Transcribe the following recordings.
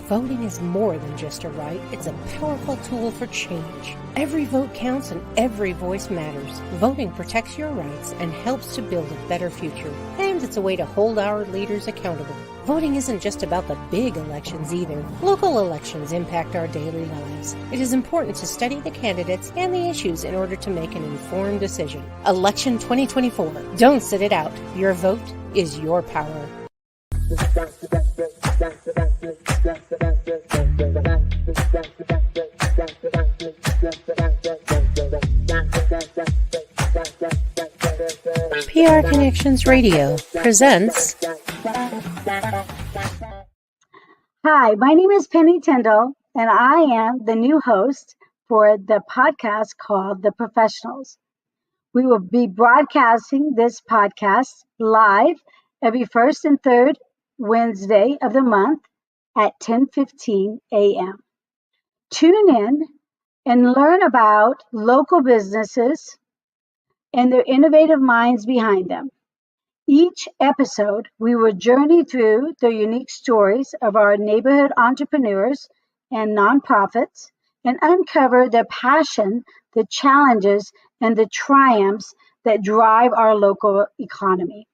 Voting is more than just a right, it's a powerful tool for change. Every vote counts and every voice matters. Voting protects your rights and helps to build a better future. And it's a way to hold our leaders accountable. Voting isn't just about the big elections either. Local elections impact our daily lives. It is important to study the candidates and the issues in order to make an informed decision. Election 2024. Don't sit it out. Your vote is your power. PR Connections Radio presents. Hi, my name is Penny Tyndall, and I am the new host for the podcast called The Professionals. We will be broadcasting this podcast live every first and third Wednesday of the month at 10:15 a.m. Tune in and learn about local businesses and their innovative minds behind them. Each episode, we will journey through the unique stories of our neighborhood entrepreneurs and nonprofits and uncover the passion, the challenges, and the triumphs that drive our local economy.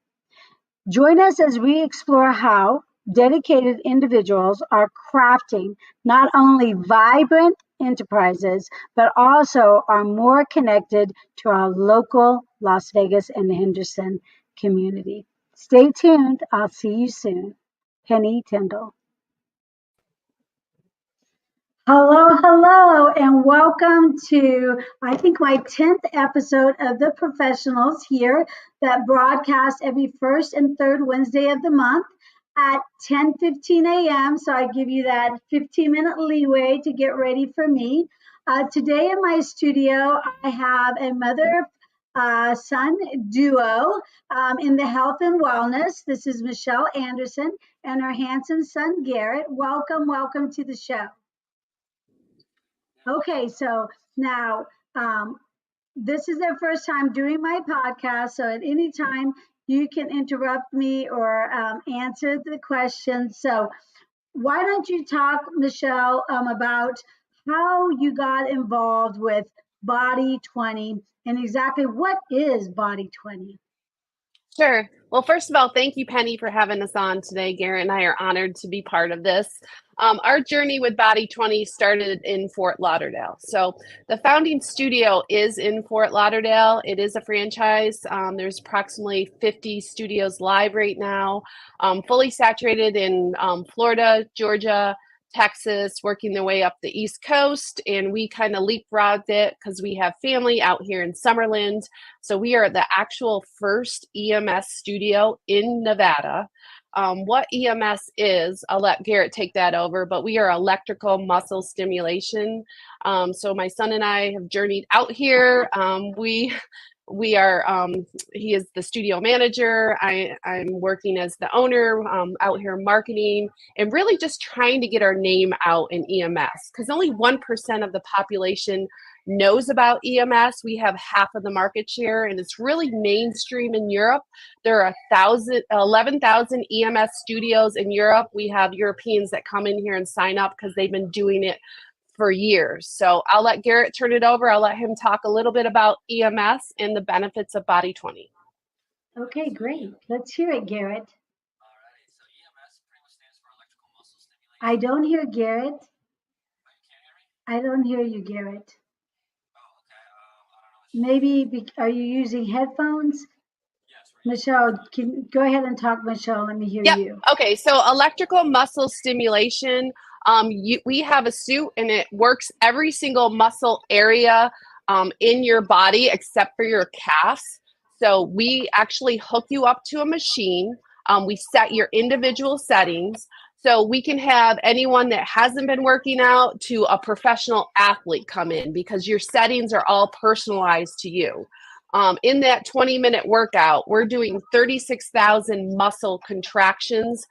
Join us as we explore how dedicated individuals are crafting not only vibrant enterprises, but also are more connected to our local Las Vegas and Henderson community. Stay tuned. I'll see you soon. Penny Tyndall. Hello, and welcome to, I think, my 10th episode of The Professionals here that broadcast every first and third Wednesday of the month at 10:15 a.m. So I give you that 15-minute leeway to get ready for me. Today in my studio, I have a mother-son duo in the health and wellness. This is Michelle Anderson and her handsome son, Garrett. Welcome to the show. Okay, so now this is their first time doing my podcast, so at any time you can interrupt me or answer the questions. So why don't you talk, Michelle, about how you got involved with Body 20 and exactly what is Body 20? Sure. Well, first of all, thank you, Penny, for having us on today. Garrett and I are honored to be part of this. Our journey with Body 20 started in Fort Lauderdale. So the founding studio is in Fort Lauderdale. It is a franchise. There's approximately 50 studios live right now, fully saturated in Florida, Georgia, Texas, working their way up the East Coast, and we kind of leapfrogged it because we have family out here in Summerlin. So we are the actual first EMS studio in Nevada. What EMS is, I'll let Garrett take that over, but we are electrical muscle stimulation. So my son and I have journeyed out here. We are, he is the studio manager. I'm working as the owner out here marketing and really just trying to get our name out in EMS because only 1% of the population knows about EMS. We have half of the market share and it's really mainstream in Europe. There are 11,000 EMS studios in Europe. We have Europeans that come in here and sign up because they've been doing it for years. So I'll let Garrett turn it over. I'll let him talk a little bit about EMS and the benefits of Body 20. Okay, great. Let's hear it, Garrett. All right, so EMS pretty much stands for electrical muscle stimulation. I don't hear Garrett. Oh, you can't hear me? I don't hear you, Garrett. Oh, okay. I don't know. Maybe, are you using headphones? Yes, we're Michelle, go ahead and talk, Michelle. Let me hear Yep. you. Okay, so electrical muscle stimulation, we have a suit and it works every single muscle area in your body except for your calves. So we actually hook you up to a machine. We set your individual settings. So we can have anyone that hasn't been working out to a professional athlete come in because your settings are all personalized to you. In that 20-minute workout, we're doing 36,000 muscle contractions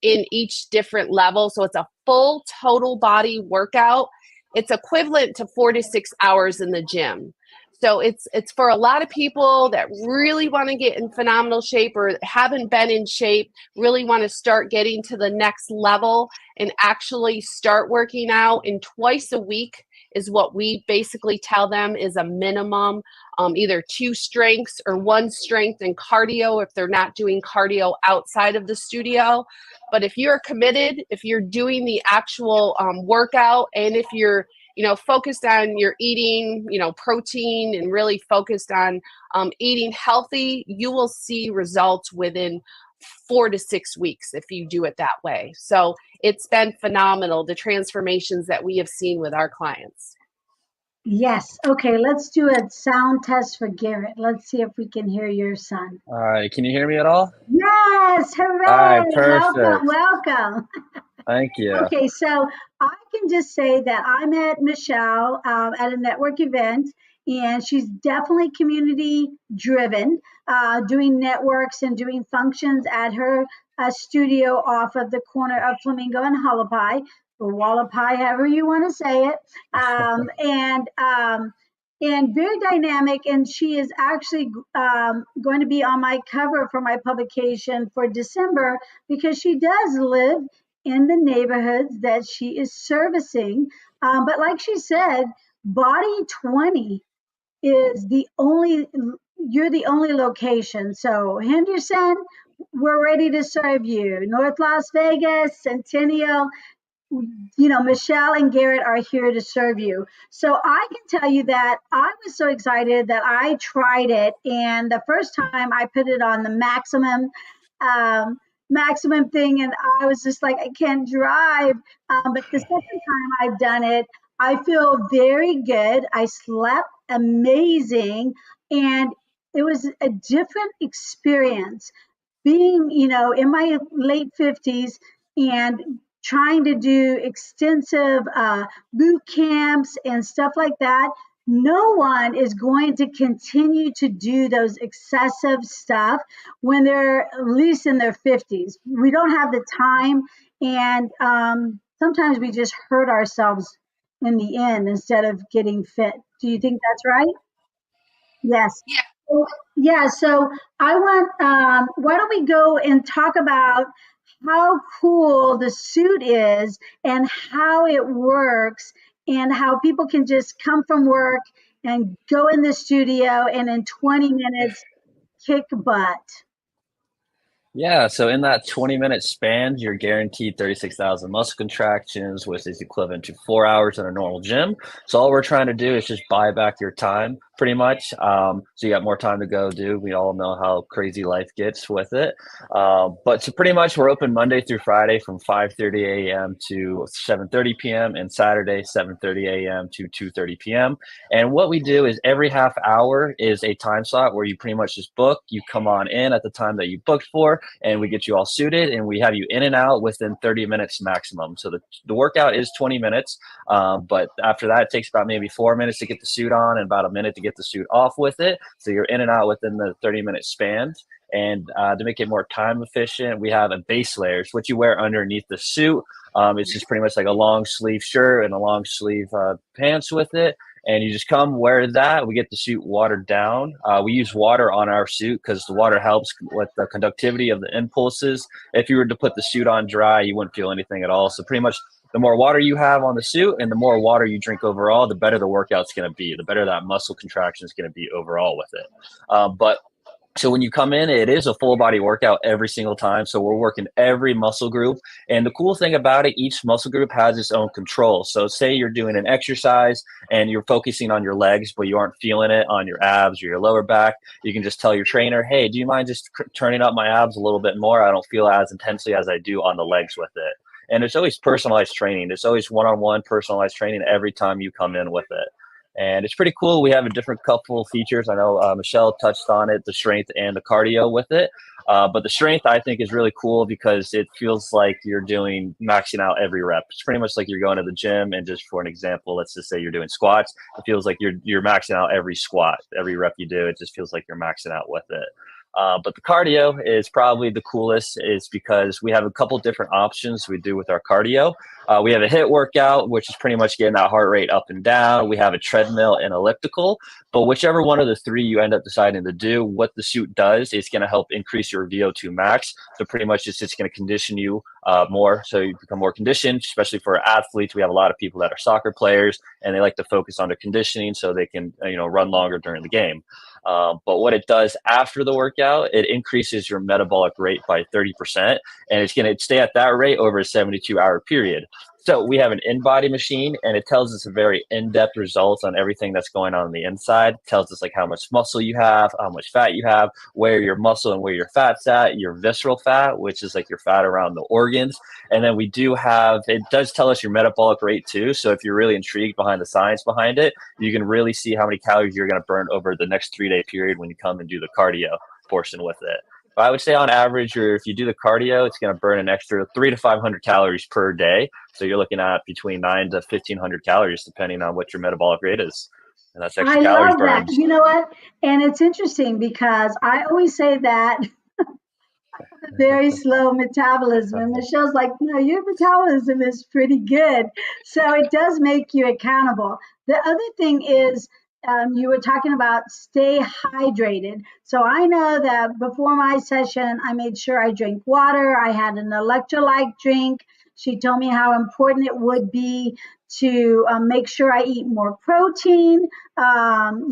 in each different level. So it's a full total body workout. It's equivalent to 4 to 6 hours in the gym. So it's for a lot of people that really want to get in phenomenal shape or haven't been in shape, really want to start getting to the next level and actually start working out. And twice a week is what we basically tell them is a minimum, either 2 strengths or 1 strength and cardio if they're not doing cardio outside of the studio. But if you're committed, if you're doing the actual workout, and if you're focused on your eating, protein, and really focused on eating healthy, you will see results within 4 to 6 weeks if you do it that way. So it's been phenomenal, the transformations that we have seen with our clients. Yes. Okay, let's do a sound test for Garrett. Let's see if we can hear your son. All right, can you hear me at all? Yes, All hooray! right, Welcome, perfect. welcome. Thank you. Okay, so I can just say that I met Michelle at a network event, and she's definitely community driven, doing networks and doing functions at her studio off of the corner of Flamingo and Hullapai, or Wallapai, however you want to say it, and very dynamic. And she is actually going to be on my cover for my publication for December because she does live in the neighborhoods that she is servicing. But like she said, Body 20 is you're the only location. So Henderson, we're ready to serve you. North Las Vegas, Centennial, Michelle and Garrett are here to serve you. So I can tell you that I was so excited that I tried it. And the first time I put it on the um, maximum thing, and I was just like, I can't drive. But the second time I've done it, I feel very good. I slept amazing, and it was a different experience being, in my late 50s and trying to do extensive boot camps and stuff like that. No one is going to continue to do those excessive stuff when they're at least in their 50s. We don't have the time, and sometimes we just hurt ourselves in the end instead of getting fit. Do you think that's right? Yes. Yeah. Yeah, so I want, why don't we go and talk about how cool the suit is and how it works and how people can just come from work and go in the studio and in 20 minutes kick butt. Yeah, so in that 20-minute span, you're guaranteed 36,000 muscle contractions, which is equivalent to 4 hours in a normal gym. So all we're trying to do is just buy back your time, pretty much. So you got more time to go do. We all know how crazy life gets with it. But so pretty much we're open Monday through Friday from 5:30 a.m. to 7:30 p.m. and Saturday 7:30 a.m. to 2:30 p.m. And what we do is every half hour is a time slot where you pretty much just book. You come on in at the time that you booked for, and we get you all suited, and we have you in and out within 30 minutes maximum. So the workout is 20 minutes, but after that, it takes about maybe 4 minutes to get the suit on and about a minute to get the suit off with it. So you're in and out within the 30-minute span. And to make it more time efficient, we have a base layer, what you wear underneath the suit. It's just pretty much like a long sleeve shirt and a long sleeve pants with it. And you just come wear that. We get the suit watered down. We use water on our suit because the water helps with the conductivity of the impulses. If you were to put the suit on dry, you wouldn't feel anything at all. So pretty much the more water you have on the suit and the more water you drink overall, the better the workout's going to be, the better that muscle contraction is going to be overall with it. So when you come in, it is a full body workout every single time. So we're working every muscle group. And the cool thing about it, each muscle group has its own control. So say you're doing an exercise and you're focusing on your legs, but you aren't feeling it on your abs or your lower back. You can just tell your trainer, hey, do you mind just turning up my abs a little bit more? I don't feel as intensely as I do on the legs with it. And it's always personalized training. It's always one-on-one personalized training every time you come in with it. And it's pretty cool. We have a different couple of features. I know Michelle touched on it, the strength and the cardio with it. But the strength, I think, is really cool because it feels like you're doing maxing out every rep. It's pretty much like you're going to the gym. And just for an example, let's just say you're doing squats. It feels like you're maxing out every squat, every rep you do. It just feels like you're maxing out with it. But the cardio is probably the coolest, is because we have a couple different options we do with our cardio. We have a HIIT workout, which is pretty much getting that heart rate up and down. We have a treadmill and elliptical. But whichever one of the three you end up deciding to do, what the suit does is going to help increase your VO2 max. So pretty much it's just going to condition you more, so you become more conditioned, especially for athletes. We have a lot of people that are soccer players, and they like to focus on their conditioning so they can run longer during the game. But what it does after the workout, it increases your metabolic rate by 30%, and it's going to stay at that rate over a 72-hour period. So we have an in-body machine, and it tells us a very in-depth results on everything that's going on the inside. It tells us like how much muscle you have, how much fat you have, where your muscle and where your fat's at, your visceral fat, which is like your fat around the organs. And then it does tell us your metabolic rate too. So if you're really intrigued behind the science behind it, you can really see how many calories you're going to burn over the next 3-day period when you come and do the cardio portion with it. But I would say on average, if you do the cardio, it's going to burn an extra 300 to 500 calories per day. So you're looking at between 900 to 1,500 calories, depending on what your metabolic rate is. And that's extra I calories love that. burned. You know what? And it's interesting because I always say that very slow metabolism. And Michelle's like, no, your metabolism is pretty good. So it does make you accountable. The other thing is, you were talking about stay hydrated. So I know that before my session, I made sure I drank water. I had an electrolyte drink. She told me how important it would be to make sure I eat more protein, and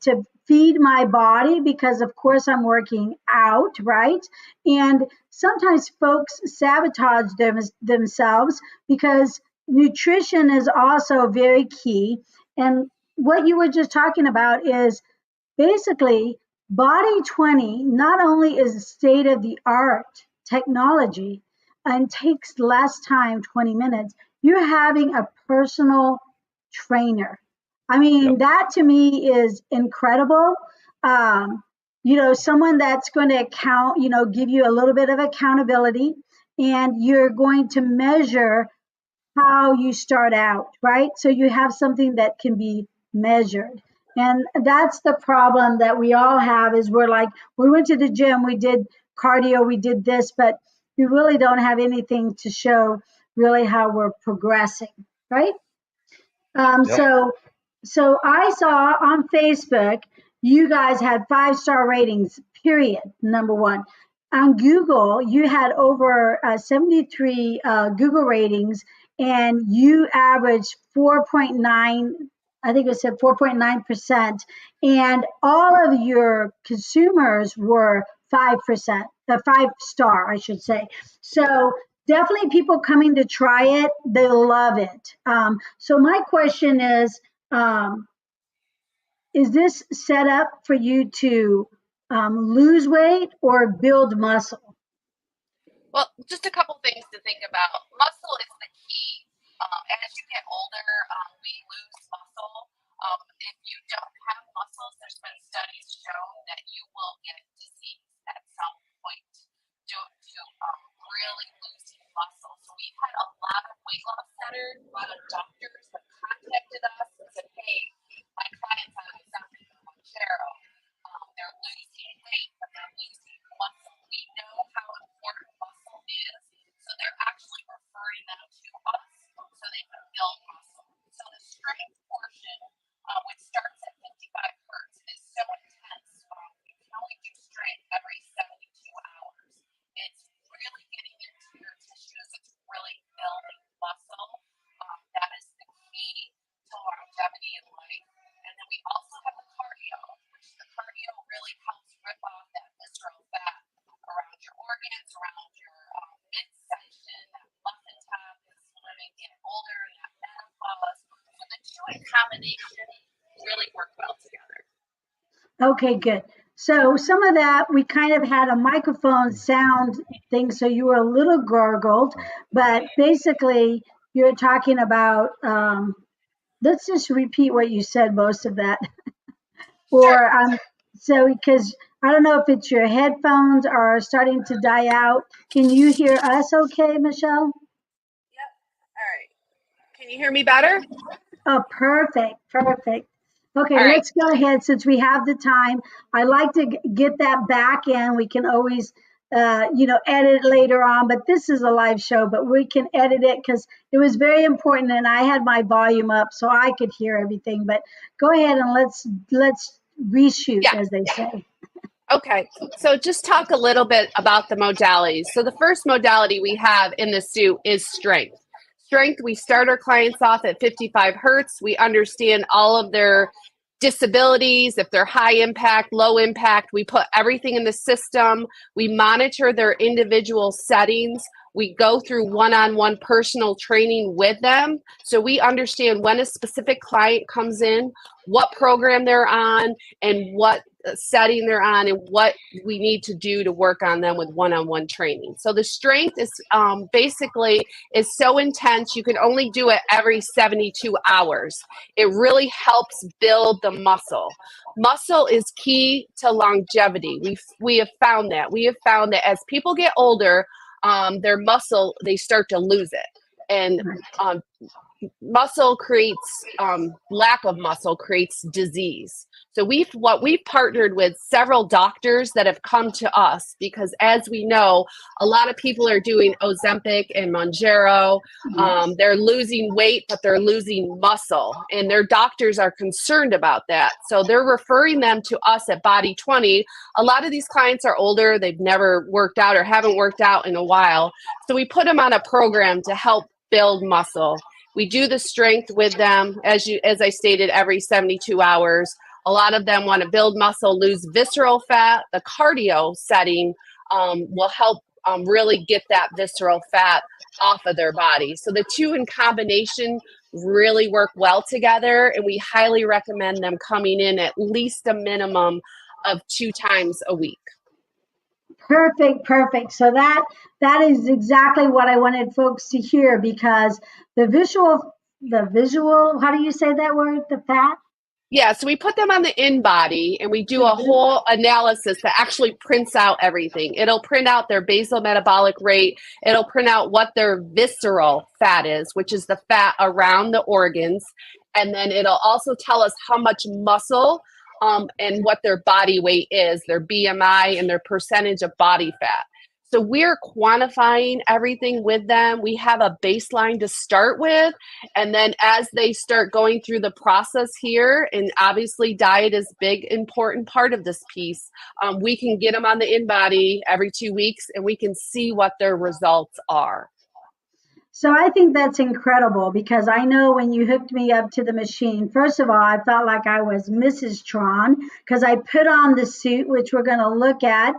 to feed my body because, of course, I'm working out, right? And sometimes folks sabotage themselves because nutrition is also very key. And what you were just talking about is basically Body 20 not only is state of the art technology and takes less time, 20 minutes, you're having a personal trainer. I mean, Yep. that to me is incredible. Someone that's going to give you a little bit of accountability, and you're going to measure how you start out, right? So you have something that can be measured. And that's the problem that we all have is we're like, we went to the gym, we did cardio, we did this, but we really don't have anything to show really how we're progressing, right? Yep. So I saw on Facebook, you guys had 5-star ratings, period, number one. On Google, you had over 73 Google ratings, and you averaged 4.9, I think it said 4.9%, and all of your consumers were 5%, the 5-star, I should say. So definitely people coming to try it, they love it. So my question is this set up for you to lose weight or build muscle? Well, just a couple things to think about. Muscle is the key. As you get older, we lose muscle. If you don't have muscles, there's been studies show that you will get disease at some point due to really losing muscle. So we've had a lot of weight loss centers, a lot of doctors have contacted us and said, hey, my clients have something from Montero. They're losing weight, but they're losing muscle. We know how important muscle is, so they're actually referring them to us so they can build muscle. So the strength portion, which starts at 55 hertz, is so intense. You can only do strength every 72 hours. It's really getting into your tissues. It's really building muscle. That is the key to longevity in life. And then we also have the cardio, which the cardio really helps rip off that visceral fat around your organs, around your midsection. That muffin top is when they get older and that menopause. So the two in combination really work well together. Okay, good. So some of that, we kind of had a microphone sound thing, so you were a little gargled, but basically you're talking about, let's just repeat what you said, most of that. Or, so because I don't know if it's your headphones are starting to die out. Can you hear us okay, Michelle? Yep. All right. Can you hear me better? Oh, perfect, perfect. Okay, All right. let's go ahead since we have the time. I like to get that back in. We can always, edit later on, but this is a live show, but we can edit it because it was very important and I had my volume up so I could hear everything. But go ahead and let's reshoot, Yeah. as they say. Okay, so just talk a little bit about the modalities. So the first modality we have in the suit is strength. Strength, we start our clients off at 55 hertz. We understand all of their disabilities, if they're high impact, low impact. We put everything in the system. We monitor their individual settings. We go through one-on-one personal training with them. So we understand when a specific client comes in, what program they're on, and what setting they're on, and what we need to do to work on them with one-on-one training. So the strength is basically is so intense, you can only do it every 72 hours. It really helps build the muscle. Muscle is key to longevity. We have found that. We have found that as people get older, their muscle, they start to lose it. And muscle creates lack of muscle creates disease. So we've partnered with several doctors that have come to us because, as we know, a lot of people are doing Ozempic and Mounjaro. They're losing weight, but they're losing muscle, and their doctors are concerned about that. So they're referring them to us at Body 20. A lot of these clients are older; they've never worked out or haven't worked out in a while. So we put them on a program to help build muscle. We do the strength with them, as I stated, every 72 hours. A lot of them want to build muscle, lose visceral fat. The cardio setting will help really get that visceral fat off of their body. So the two in combination really work well together, and we highly recommend them coming in at least a minimum of 2 times a week. Perfect. So that is exactly what I wanted folks to hear, because the visual, how do you say that word? The fat? Yeah, so we put them on the in-body and we do a whole analysis that actually prints out everything. It'll print out their basal metabolic rate. It'll print out what their visceral fat is, which is the fat around the organs. And then it'll also tell us how much muscle and what their body weight is, their BMI and their percentage of body fat. So we're quantifying everything with them. We have a baseline to start with. And then as they start going through the process here, and obviously diet is a big, important part of this piece, we can get them on the in-body every 2 weeks and we can see what their results are. So I think that's incredible, because I know when you hooked me up to the machine, first of all, I felt like I was Mrs. Tron, because I put on the suit, which we're going to look at.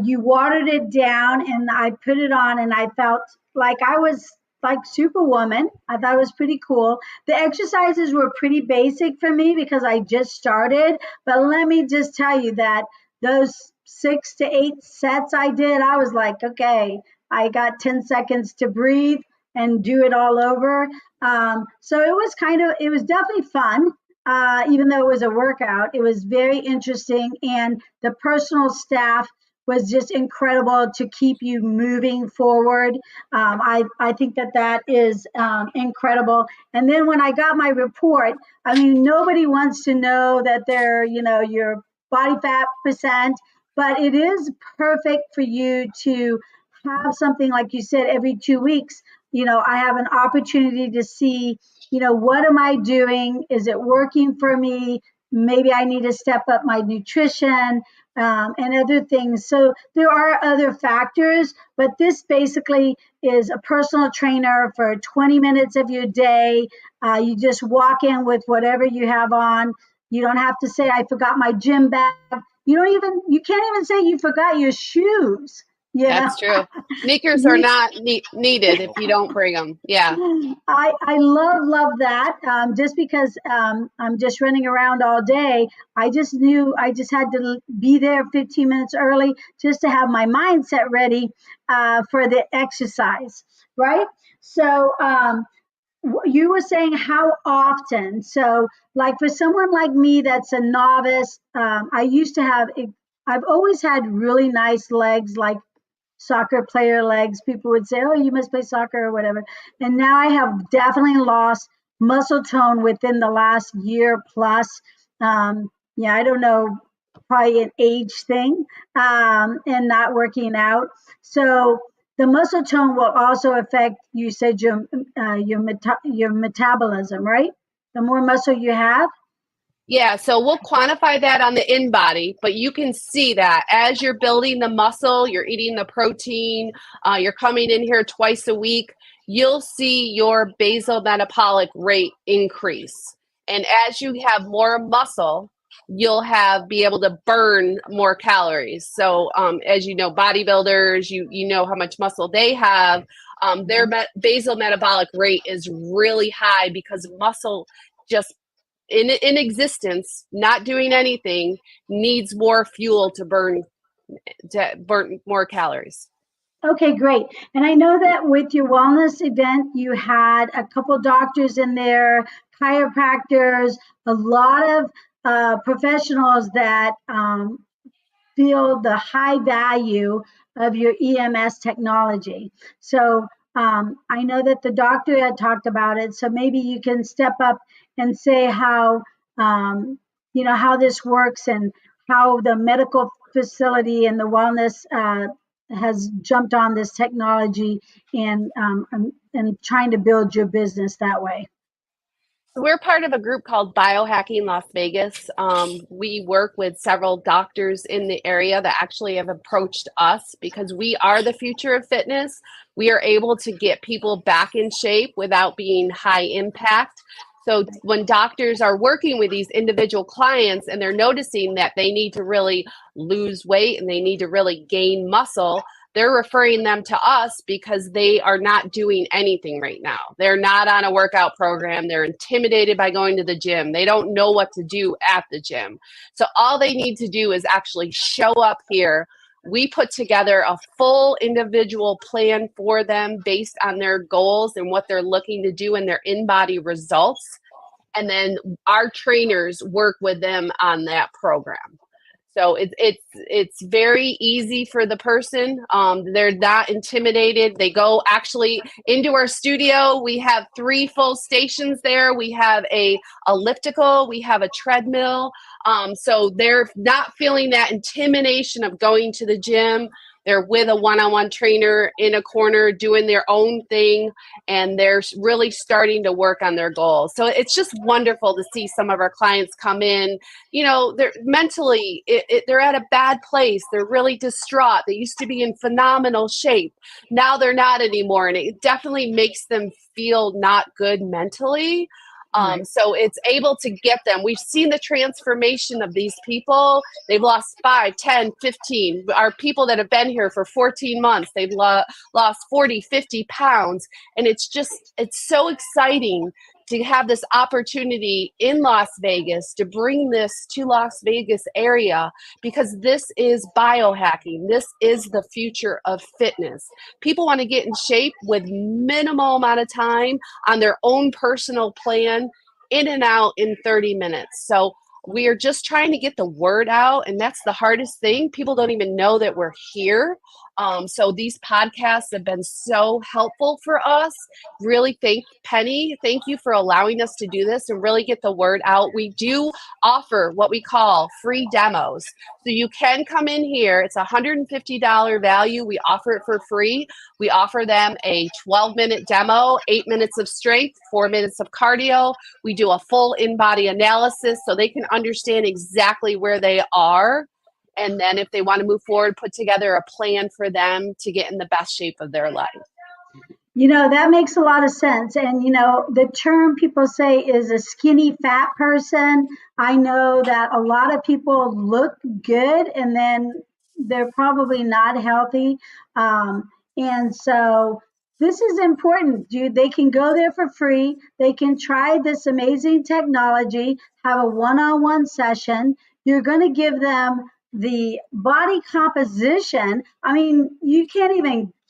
You watered it down and I put it on and I felt like I was like Superwoman. I thought it was pretty cool. The exercises were pretty basic for me because I just started. But let me just tell you that those 6 to 8 sets I did, I was like, okay, I got 10 seconds to breathe and do it all over. So it was definitely fun. Even though it was a workout, it was very interesting. And the personal staff was just incredible to keep you moving forward. I think that is incredible. And then when I got my report, I mean, nobody wants to know that your body fat percent, but it is perfect for you to have something like you said every 2 weeks. I have an opportunity to see, what am I doing? Is it working for me? Maybe I need to step up my nutrition and other things. So there are other factors, but this basically is a personal trainer for 20 minutes of your day. You just walk in with whatever you have on. You don't have to say, I forgot my gym bag. You can't even say you forgot your shoes. Yeah, that's true. Sneakers are not needed if you don't bring them. Yeah, I love that. Just because I'm just running around all day, I just knew I just had to be there 15 minutes early just to have my mindset ready for the exercise, right? So you were saying how often? So, like for someone like me that's a novice, I've always had really nice legs, like soccer player legs. People would say, oh, you must play soccer or whatever. And now I have definitely lost muscle tone within the last year plus. Yeah, I don't know, probably an age thing, and not working out. So the muscle tone will also affect, you said, your metabolism, right? The more muscle you have. Yeah, so we'll quantify that on the in body, but you can see that as you're building the muscle, you're eating the protein, you're coming in here twice a week, you'll see your basal metabolic rate increase. And as you have more muscle, you'll be able to burn more calories. So as you know, bodybuilders, you know how much muscle they have. Their basal metabolic rate is really high because muscle just in existence, not doing anything, needs more fuel to burn more calories. Okay, great. And I know that with your wellness event, you had a couple doctors in there, chiropractors, a lot of professionals that feel the high value of your EMS technology. So I know that the doctor had talked about it. So maybe you can step up and say how how this works and how the medical facility and the wellness has jumped on this technology and trying to build your business that way. We're part of a group called Biohacking Las Vegas. We work with several doctors in the area that actually have approached us because we are the future of fitness. We are able to get people back in shape without being high impact. So when doctors are working with these individual clients and they're noticing that they need to really lose weight and they need to really gain muscle, they're referring them to us because they are not doing anything right now. They're not on a workout program. They're intimidated by going to the gym. They don't know what to do at the gym. So all they need to do is actually show up here. We put together a full individual plan for them based on their goals and what they're looking to do and their in-body results. And then our trainers work with them on that program. So it's very easy for the person. They're not intimidated. They go actually into our studio. We have 3 full stations there. We have a elliptical. We have a treadmill. So they're not feeling that intimidation of going to the gym. They're with a one-on-one trainer in a corner doing their own thing, and they're really starting to work on their goals. So it's just wonderful to see some of our clients come in. You know, they're mentally, they're at a bad place. They're really distraught. They used to be in phenomenal shape. Now they're not anymore, and it definitely makes them feel not good mentally. So it's able to get them. We've seen the transformation of these people. They've lost 5, 10, 15. Our people that have been here for 14 months, they've lost 40, 50 pounds. And it's so exciting to have this opportunity in Las Vegas to bring this to Las Vegas area, because this is biohacking. This is the future of fitness. People want to get in shape with minimal amount of time on their own personal plan, in and out in 30 minutes. So we are just trying to get the word out, and that's the hardest thing. People don't even know that we're here. So these podcasts have been so helpful for us. Really Penny, thank you for allowing us to do this and really get the word out. We do offer what we call free demos. So you can come in here. It's a $150 value. We offer it for free. We offer them a 12-minute demo, 8 minutes of strength, 4 minutes of cardio. We do a full in-body analysis so they can understand exactly where they are. And then if they want to move forward, put together a plan for them to get in the best shape of their life. You know, that makes a lot of sense. And, you know, the term people say is a skinny fat person. I know that a lot of people look good and then they're probably not healthy. And so this is important. They can go there for free. They can try this amazing technology, have a one-on-one session. You're going to give them the body composition. I mean, you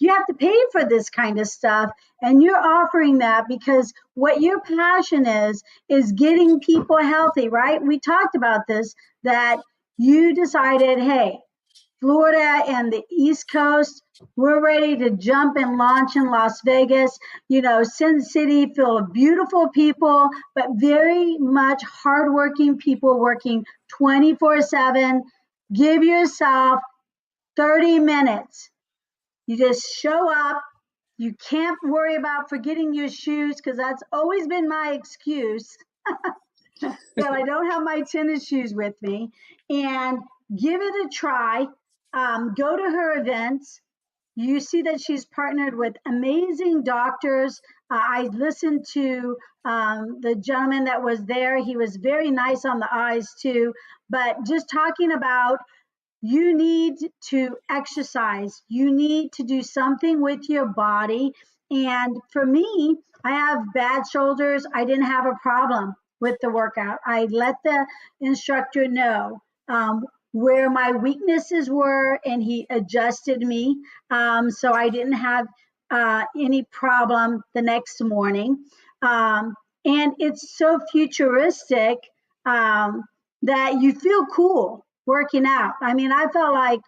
have to pay for this kind of stuff. And you're offering that because what your passion is getting people healthy, right? We talked about this, that you decided, hey, Florida and the East Coast. We're ready to jump and launch in Las Vegas. You know, Sin City, full of beautiful people, but very much hardworking people working 24/7. Give yourself 30 minutes. You just show up. You can't worry about forgetting your shoes because that's always been my excuse that I don't have my tennis shoes with me. And give it a try. Go to her events. You see that she's partnered with amazing doctors. I listened to the gentleman that was there. He was very nice on the eyes too. But just talking about you need to exercise. You need to do something with your body. And for me, I have bad shoulders. I didn't have a problem with the workout. I let the instructor know where my weaknesses were, and he adjusted me. So I didn't have any problem the next morning. And it's so futuristic that you feel cool working out. I mean, I felt like,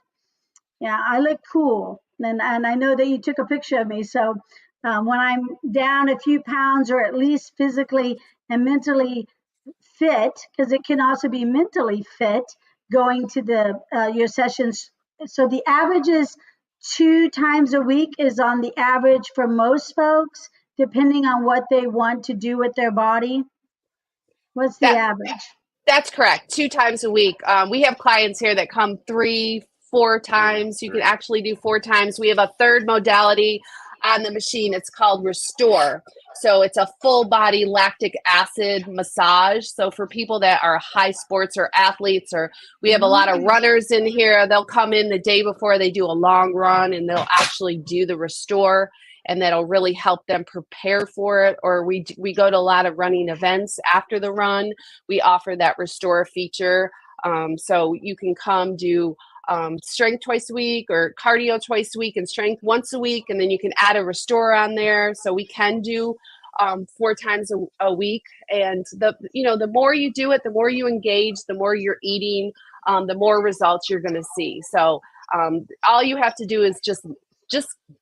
yeah, I look cool. And I know that you took a picture of me. So when I'm down a few pounds, or at least physically and mentally fit, because it can also be mentally fit, going to the your sessions. So the average is 2 times a week is on the average for most folks, depending on what they want to do with their body. What's the average? That's correct. 2 times a week. We have clients here that come 3, 4 times. You can actually do 4 times. We have a third modality on the machine. It's called Restore. So it's a full body lactic acid massage. So for people that are high sports or athletes, or we have a lot of runners in here, they'll come in the day before they do a long run and they'll actually do the Restore, and that'll really help them prepare for it. Or we go to a lot of running events after the run. We offer that Restore feature. So you can come do strength twice a week, or cardio twice a week, and strength once a week, and then you can add a Restore on there. So we can do 4 times a week. And the more you do it, the more you engage, the more you're eating, the more results you're going to see. So all you have to do is just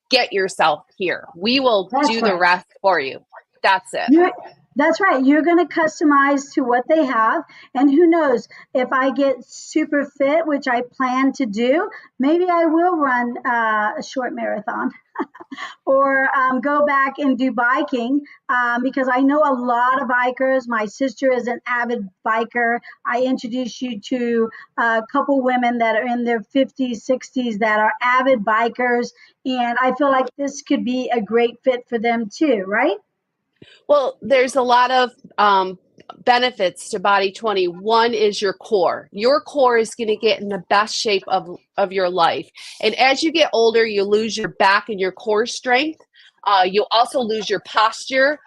get yourself here. We will do the rest for you. That's it. That's right. You're going to customize to what they have. And who knows, if I get super fit, which I plan to do, maybe I will run a short marathon or go back and do biking because I know a lot of bikers. My sister is an avid biker. I introduced you to a couple women that are in their 50s, 60s that are avid bikers. And I feel like this could be a great fit for them too, right? Well, there's a lot of benefits to Body 20. One is your core. Your core is going to get in the best shape of your life. And as you get older, you lose your back and your core strength. You'll also lose your posture.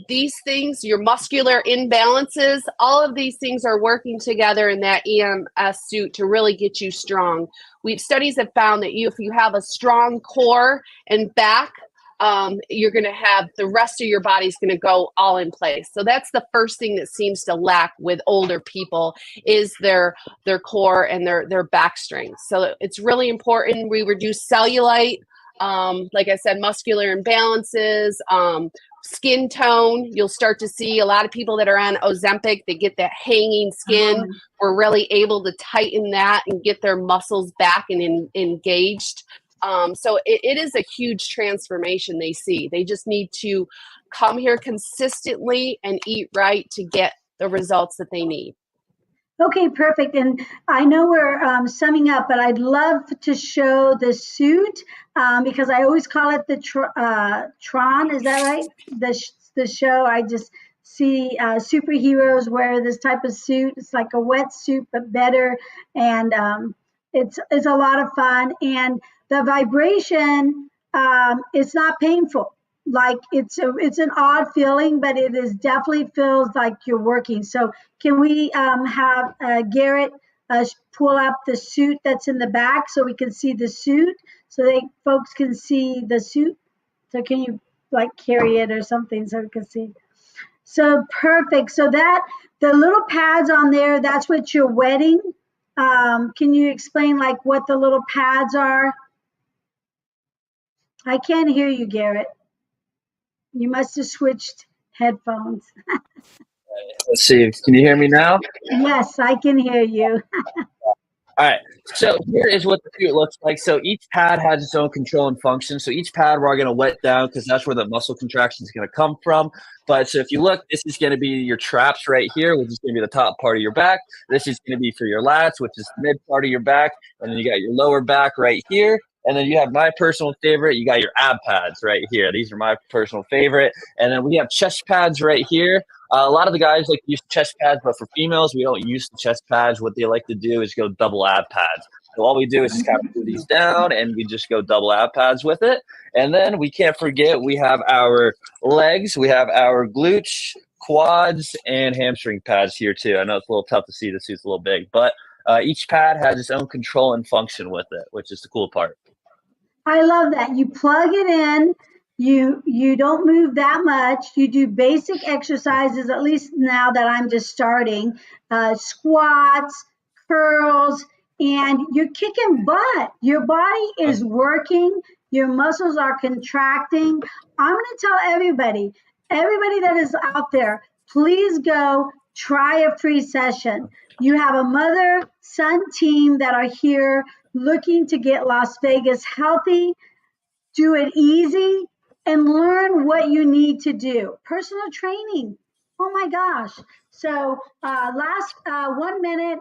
These things, your muscular imbalances, all of these things are working together in that EMS suit to really get you strong. Studies have found that if you have a strong core and back, you're going to have the rest of your body's going to go all in place. So that's the first thing that seems to lack with older people is their core and their back strength. So it's really important. We reduce cellulite, like I said, muscular imbalances, skin tone. You'll start to see a lot of people that are on Ozempic, they get that hanging skin. We're really able to tighten that and get their muscles back and engaged. So it is a huge transformation they see. They just need to come here consistently and eat right to get the results that they need. Okay, perfect. And I know we're summing up, but I'd love to show the suit because I always call it the Tron. Is that right? The show. I just see superheroes wear this type of suit. It's like a wetsuit, but better. And it's a lot of fun. And the vibration, it's not painful. Like it's an odd feeling, but it is definitely feels like you're working. So can we have Garrett pull up the suit that's in the back so we can see the suit, so folks can see the suit? So can you like carry it or something so we can see? So perfect. So that the little pads on there, that's what you're wetting Can you explain like what the little pads are? I can't hear you, Garrett. You must have switched headphones. Let's see. Can you hear me now? Yes, I can hear you. All right. So here is what the suit looks like. So each pad has its own control and function. So each pad we're going to wet down because that's where the muscle contraction is going to come from. But so if you look, this is going to be your traps right here, which is going to be the top part of your back. This is going to be for your lats, which is the mid part of your back. And then you got your lower back right here. And then you have my personal favorite. You got your ab pads right here. These are my personal favorite. And then we have chest pads right here. A lot of the guys like to use chest pads, but for females, we don't use the chest pads. What they like to do is go double ab pads. So all we do is just kind of put these down, and we just go double ab pads with it. And then we can't forget we have our legs. We have our glutes, quads, and hamstring pads here too. I know it's a little tough to see. The suit's a little big, but each pad has its own control and function with it, which is the cool part. I love that. You plug it in. You don't move that much. You do basic exercises, at least now that I'm just starting, squats, curls, and you're kicking butt. Your body is working. Your muscles are contracting. I'm going to tell everybody that is out there, please go try a free session. You have a mother-son team that are here looking to get Las Vegas healthy. Do it easy and learn what you need to do. Personal training. Oh my gosh. So last 1 minute,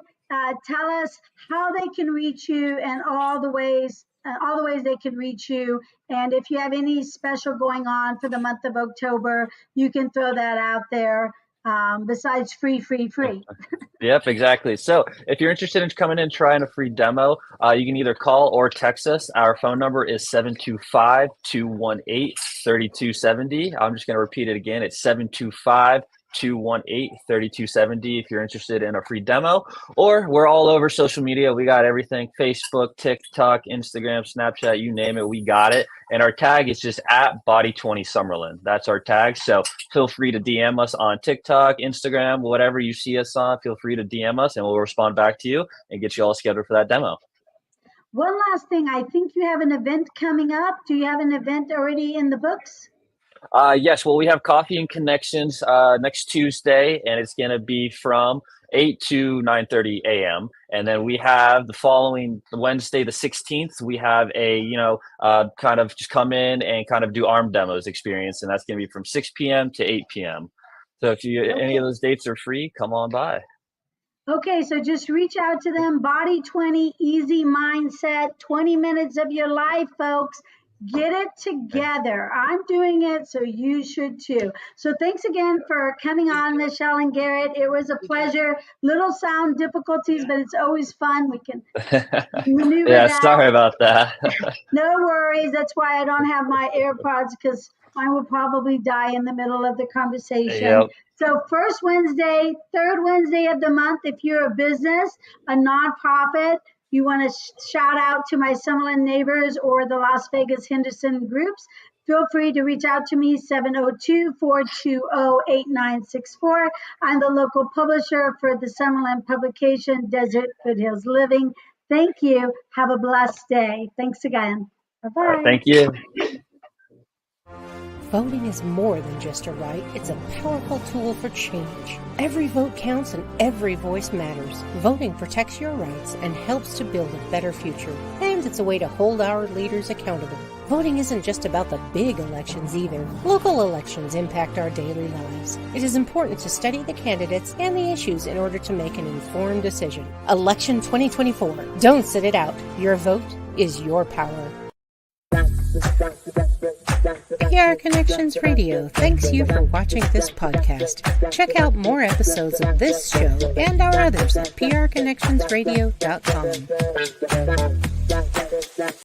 tell us how they can reach you and all the ways they can reach you. And if you have any special going on for the month of October, you can throw that out there. Besides free. Yep, exactly. So if you're interested in coming in trying a free demo, you can either call or text us. Our phone number is 725-218-3270. I'm just going to repeat it again. It's 725-218-3270 if you're interested in a free demo. Or we're all over social media. We got everything: Facebook, TikTok, Instagram, Snapchat, you name it, we got it. And our tag is just at Body20Summerlin. That's our tag. So feel free to DM us on TikTok, Instagram, whatever you see us on. Feel free to DM us and we'll respond back to you and get you all scheduled for that demo. One last thing. I think you have an event coming up. Do you have an event already in the books? Yes. Well, we have Coffee and Connections next Tuesday, and it's going to be from 8 to 9:30 a.m. And then we have the following Wednesday, the 16th, we have a, kind of just come in and kind of do arm demos experience. And that's going to be from 6 p.m. to 8 p.m. So if any of those dates are free, come on by. Okay, so just reach out to them. Body 20, easy mindset, 20 minutes of your life, folks. Get it together. I'm doing it, so you should too. So thanks again for coming on, Michelle and Garrett. It was a pleasure. Little sound difficulties, but it's always fun. We can maneuver that. Sorry about that. No worries. That's why I don't have my AirPods, because mine will probably die in the middle of the conversation. Yep. So first Wednesday, third Wednesday of the month, if you're a business, a nonprofit, you want to shout out to my Summerlin neighbors or the Las Vegas Henderson groups, feel free to reach out to me, 702-420-8964. I'm the local publisher for the Summerlin publication, Desert Foothills Living. Thank you. Have a blessed day. Thanks again. Bye-bye. All right, thank you. Voting is more than just a right, it's a powerful tool for change. Every vote counts and every voice matters. Voting protects your rights and helps to build a better future. And it's a way to hold our leaders accountable. Voting isn't just about the big elections either. Local elections impact our daily lives. It is important to study the candidates and the issues in order to make an informed decision. Election 2024. Don't sit it out. Your vote is your power. PR Connections Radio thanks you for watching this podcast. Check out more episodes of this show and our others at prconnectionsradio.com.